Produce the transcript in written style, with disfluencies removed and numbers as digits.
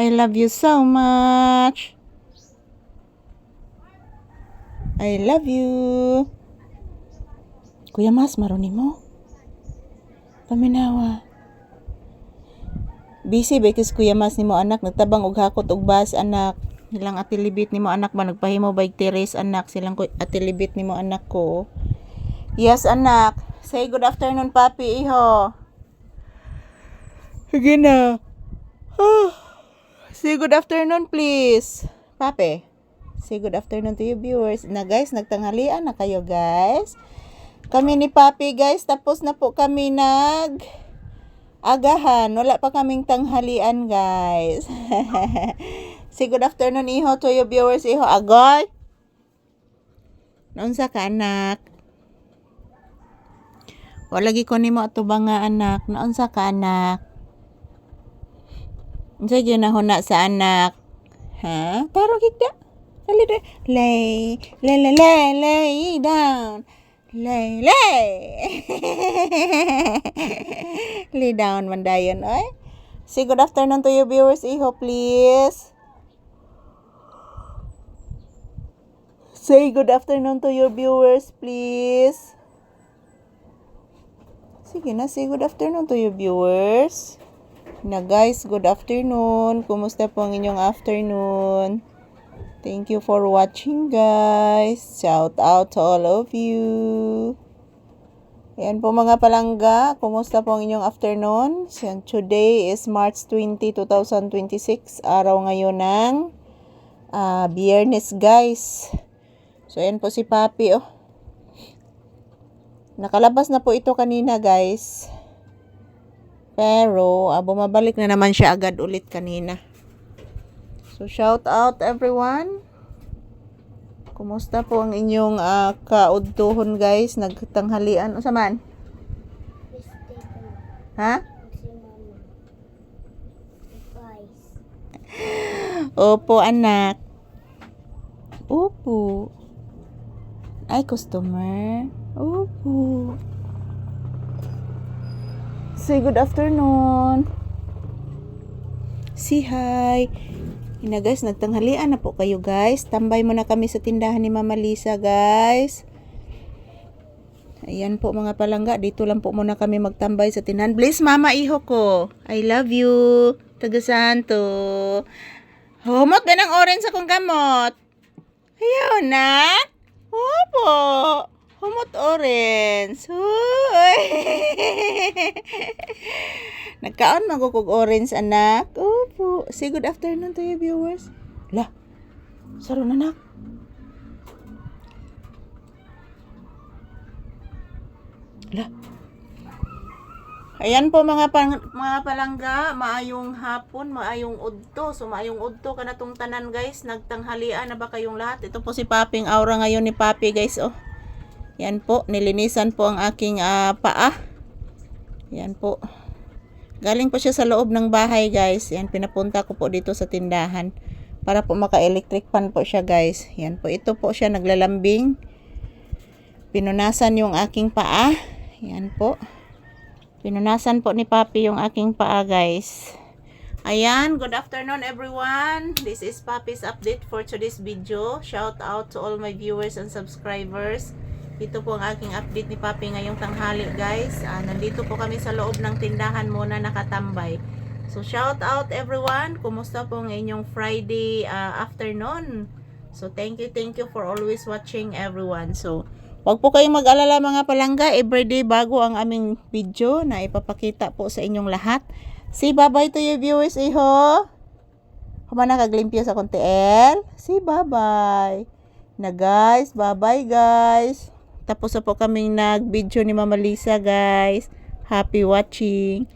I love you so much. I love you. Kuya Mas, maruni mo? Paminawa. Busy because Kuya Mas ni mo anak, nagtabang og hakot og bus anak. Silang atilibit ni mo anak ba, nagpahimo ba teres anak, silang atilibit ni mo anak ko. Yes anak. Say good afternoon papi iho. Sige na. Say good afternoon please. Papi. Say good afternoon to you viewers. Na guys, nagtanghalian na kayo guys. Kami ni Papi guys, tapos na po kami agahan. Wala pa kaming tanghalian guys. Say good afternoon iho to you viewers iho. Agoy. Naunsa ka anak? Wala gi ko nimo ato ba nga anak? Naunsa ka anak? Unsa gyud na huna sa anak? Ha? Taro gigda. Lay down. Lay. Lay down man dayon, oy. Say good afternoon to you viewers, iho, please. Say good afternoon to your viewers, please. Sige na, say good afternoon to your viewers. Na guys, good afternoon. Kumusta po ang inyong afternoon? Thank you for watching guys. Shout out to all of you. Ayan po mga palangga. Kumusta po ang inyong afternoon? Today is March 20, 2026. Araw ngayon ng Biyernes guys. So ayan po si Papi oh. Nakalabas na po ito kanina guys. Pero bumabalik na naman siya agad ulit kanina. So shout out everyone. Kumusta po ang inyong kaudtuhon guys? Nagtanghalian. Unsa man? Ha? Opo anak. Opo. Ay customer. Opo. Say good afternoon. Say hi. Ina guys, nagtanghalian na po kayo guys. Tambay muna kami sa tindahan ni Mama Lisa guys. Ayan po mga palangga. Dito lang po muna kami magtambay sa tindahan. Bless Mama iho ko. I love you. Tagasanto. Humot ba ng orange akong gamot? Ayaw na. Opo. Humot orange. Huy. Nagkaon magukog orange anak. Opo. Say good afternoon to you viewers. Lah. Saro na anak. Lah. Ayan po mga palangga, maayong hapon, maayong udto. So maayong udto kanatong tanan guys. Nagtanghalian na ba kayong lahat? Ito po si Paping aura ngayon ni Papi guys oh. Yan po, nilinisan po ang aking paa. Yan po. Galing po siya sa loob ng bahay guys. Yan, pinapunta ko po dito sa tindahan. Para po maka-electric fan po siya guys. Yan po, ito po siya naglalambing. Pinunasan yung aking paa. Yan po. Pinunasan po ni Papi yung aking paa guys. Ayan, good afternoon everyone. This is Papi's update for today's video. Shout out to all my viewers and subscribers. Ito po ang aking update ni Papi ngayong tanghali guys. Nandito po kami sa loob ng tindahan muna nakatambay. So shout out everyone. Kumusta po ang inyong Friday afternoon? So thank you for always watching everyone. So wag po kayong mag-alala mga palangga. Everyday bago ang aming video na ipapakita po sa inyong lahat. Say bye-bye to you viewers iho. Humana kaglimpyo sa kontiel. Say bye-bye. Na guys, bye-bye guys. Tapos na po kaming nag-video ni Mama Lisa guys. Happy watching.